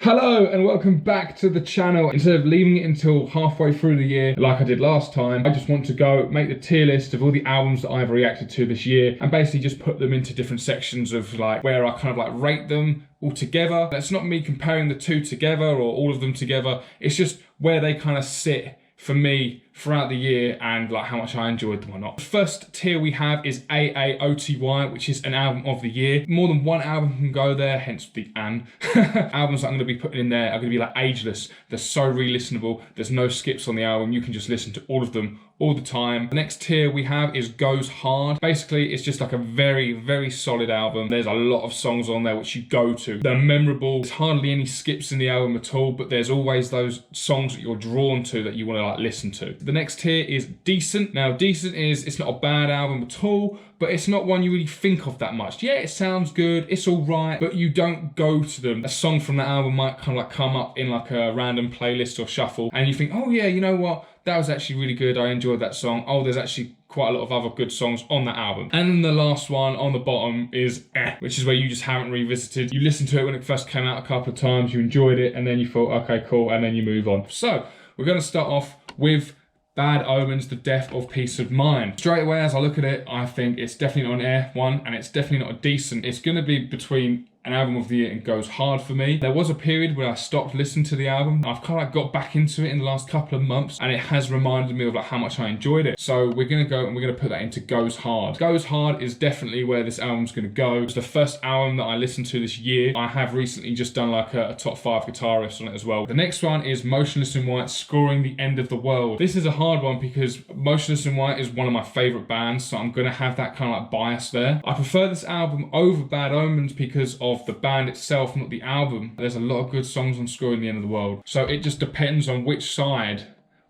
Hello and welcome back to the channel. Instead of leaving it until halfway through the year like I did last time, I just want to go make the tier list of all the albums that I've reacted to this year and basically just put them into different sections of like where I kind of like rate them all together. That's not me comparing the two together or all of them together. It's just where they kind of sit for me throughout the year and like how much I enjoyed them or not. The first tier we have is AAOTY, which is an album of the year. More than one album can go there, hence the an. Albums that I'm going to be putting in there are going to be like ageless. They're so re-listenable. There's no skips on the album. You can just listen to all of them all the time. The next tier we have is Goes Hard. Basically, it's just like a very, very solid album. There's a lot of songs on there which you go to. They're memorable. There's hardly any skips in the album at all, but there's always those songs that you're drawn to that you want to like listen to. The next tier is Decent. Now, Decent it's not a bad album at all, but it's not one you really think of that much. Yeah, it sounds good, it's all right, but you don't go to them. A song from that album might kind of like come up in like a random playlist or shuffle, and you think, oh yeah, you know what? That was actually really good. I enjoyed that song. Oh, there's actually quite a lot of other good songs on that album. And then the last one on the bottom is which is where you just haven't revisited. You listened to it when it first came out a couple of times, you enjoyed it, and then you thought, okay, cool, and then you move on. So, we're gonna start off with Bad Omens, The Death of Peace of Mind. Straight away, as I look at it, I think it's definitely not an air one, and it's definitely not a decent. It's gonna be between an album of the year and Goes Hard for me. There was a period where I stopped listening to the album. I've kind of like got back into it in the last couple of months, and it has reminded me of like how much I enjoyed it. So we're gonna go and we're gonna put that into Goes Hard. Goes Hard is definitely where this album's gonna go. It's the first album that I listened to this year. I have recently just done like a top 5 guitar riffs on it as well. The next one is Motionless in White, Scoring the End of the World. This is a hard one because Motionless in White is one of my favorite bands, so I'm gonna have that kind of like bias there. I prefer this album over Bad Omens because of the band itself, not the album. There's a lot of good songs on Scoring the End of the World, so it just depends on which side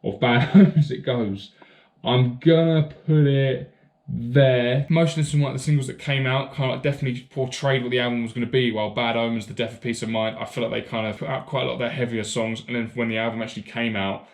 of Bad Omens it goes. I'm gonna put it there. Motionless in White, the singles that came out, kind of like definitely portrayed what the album was going to be, while Bad Omens, The Death of Peace of Mind, I feel like they kind of put out quite a lot of their heavier songs, and then when the album actually came out,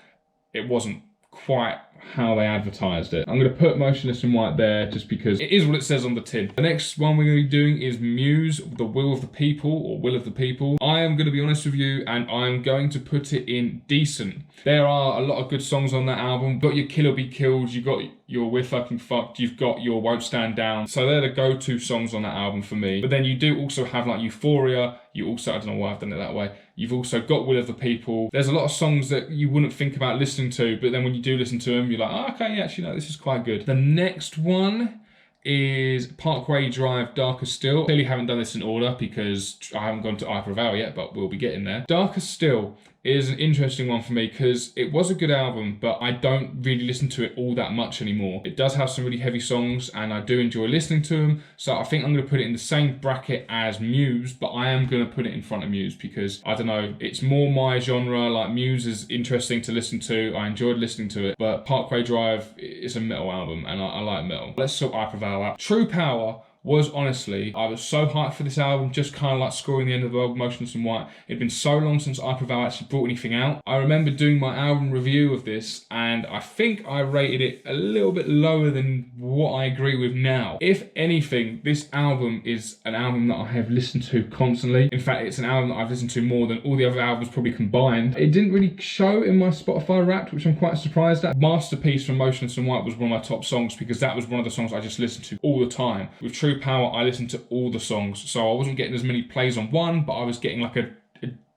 it wasn't quite how they advertised it. I'm going to put Motionless in White there just because it is what it says on the tin. The next one we're going to be doing is Muse, The Will of the People, or Will of the People. I am going to be honest with you, and I'm going to put it in Decent. There are a lot of good songs on that album. You've got your Kill or Be Killed, you've got your We're Fucking Fucked, you've got your Won't Stand Down. So they're the go-to songs on that album for me. But then you do also have like Euphoria. You also, I don't know why I've done it that way. You've also got Will of the People. There's a lot of songs that you wouldn't think about listening to, but then when you do listen to them, you're like, oh, okay, yeah, actually, no, this is quite good. The next one is Parkway Drive, Darker Still. Clearly haven't done this in order because I haven't gone to Eye for a Vow yet, but we'll be getting there. Darker Still is an interesting one for me because it was a good album, but I don't really listen to it all that much anymore. It does have some really heavy songs and I do enjoy listening to them, so I think I'm going to put it in the same bracket as Muse, but I am going to put it in front of Muse because, I don't know, it's more my genre. Like, Muse is interesting to listen to, I enjoyed listening to it, but Parkway Drive is a metal album and I like metal. Let's sort Eye for a Vow out. True Power was honestly, I was so hyped for this album, just kind of like Scoring the End of the World, Motionless in White. It'd been so long since Eye for a Vow actually brought anything out. I remember doing my album review of this, and I think I rated it a little bit lower than what I agree with now. If anything, this album is an album that I have listened to constantly. In fact, it's an album that I've listened to more than all the other albums probably combined. It didn't really show in my Spotify Wrapped, which I'm quite surprised at. Masterpiece from Motionless in White was one of my top songs because that was one of the songs I just listened to all the time. With True Power, I listened to all the songs, so I wasn't getting as many plays on one, but I was getting like a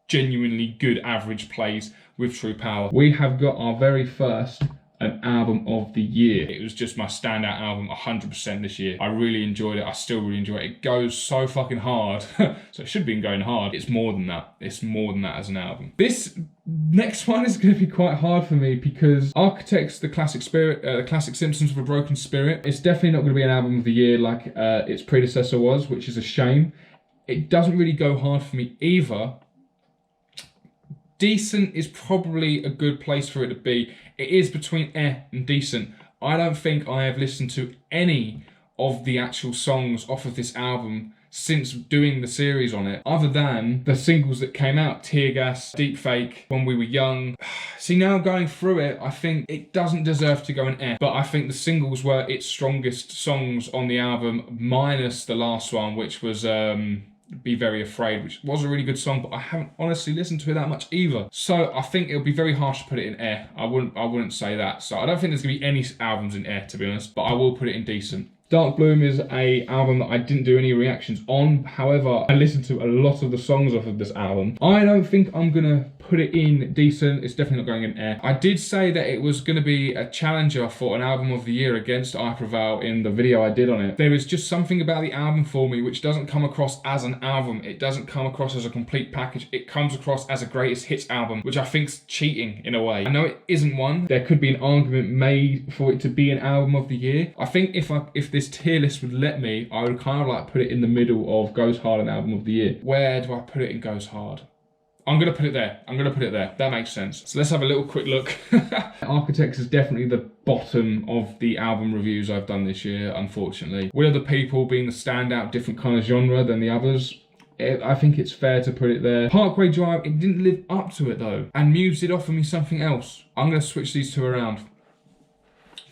genuinely good average plays with True Power. We have got our very first an album of the year. It was just my standout album 100% this year. I really enjoyed it. I still really enjoy it. It goes so fucking hard. So it should be going hard. It's more than that. It's more than that as an album. This next one is going to be quite hard for me because Architects, The Classic Spirit, The Classic Symptoms of a Broken Spirit, it's definitely not going to be an album of the year like its predecessor was, which is a shame. It doesn't really go hard for me either. Decent is probably a good place for it to be. It is between and decent. I don't think I have listened to any of the actual songs off of this album since doing the series on it, other than the singles that came out, Tear Gas, Deep Fake, When We Were Young. See, now going through it, I think it doesn't deserve to go an but I think the singles were its strongest songs on the album, minus the last one, which was Be Very Afraid, which was a really good song, but I haven't honestly listened to it that much either. So I think it would be very harsh to put it in air. I wouldn't say that. So I don't think there's gonna be any albums in air, to be honest, but I will put it in decent. Dark Bloom is a album that I didn't do any reactions on. However, I listened to a lot of the songs off of this album. I don't think I'm gonna put it in decent. It's definitely not going in air. I did say that it was gonna be a challenger for an album of the year against I Prevail in the video I did on it. There is just something about the album for me which doesn't come across as an album. It doesn't come across as a complete package. It comes across as a greatest hits album, which I think's cheating in a way. I know it isn't one. There could be an argument made for it to be an album of the year. I think if this tier list would let me, I would kind of like put it in the middle of Goes Hard and Album of the Year. Where do I put it in Goes Hard? I'm gonna put it there. I'm gonna put it there. That makes sense. So let's have a little quick look. Architects is definitely the bottom of the album reviews I've done this year, unfortunately. Will the People being the standout, different kind of genre than the others, I think it's fair to put it there. Parkway Drive, it didn't live up to it though. And Muse did offer me something else. I'm gonna switch these two around.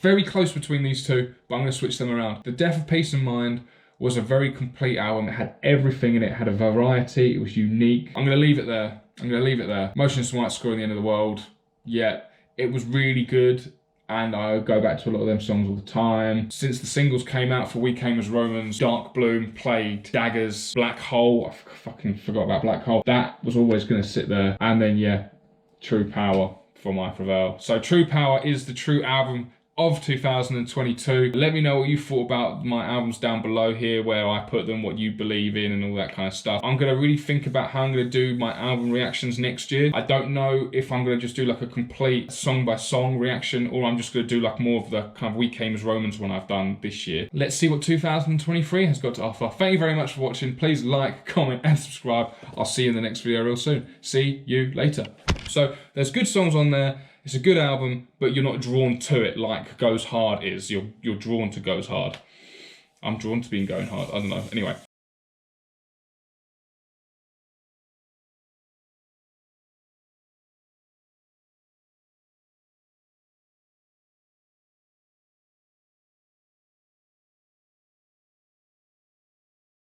Very close between these two, but I'm going to switch them around. The Death of Peace and Mind was a very complete album. It had everything in it. It had a variety. It was unique. I'm going to leave it there. I'm going to leave it there. Motionless in White Squirrel, The End of the World. Yeah, it was really good. And I go back to a lot of them songs all the time. Since the singles came out for We Came as Romans, Dark Bloom, Plagued, Daggers, Black Hole. I fucking forgot about Black Hole. That was always going to sit there. And then, yeah, True Power from I Prevail. So True Power is the true album of 2022. Let me know what you thought about my albums down below here, where I put them, what you believe in and all that kind of stuff. I'm gonna really think about how I'm gonna do my album reactions next year. I don't know if I'm gonna just do like a complete song by song reaction, or I'm just gonna do like more of the kind of We Came as Romans one I've done this year. Let's see what 2023 has got to offer. Thank you very much for watching. Please like, comment and subscribe. I'll see you in the next video real soon. See you later. So there's good songs on there. It's a good album, but you're not drawn to it like Goes Hard is. You're drawn to Goes Hard. I'm drawn to being Going Hard. I don't know. Anyway.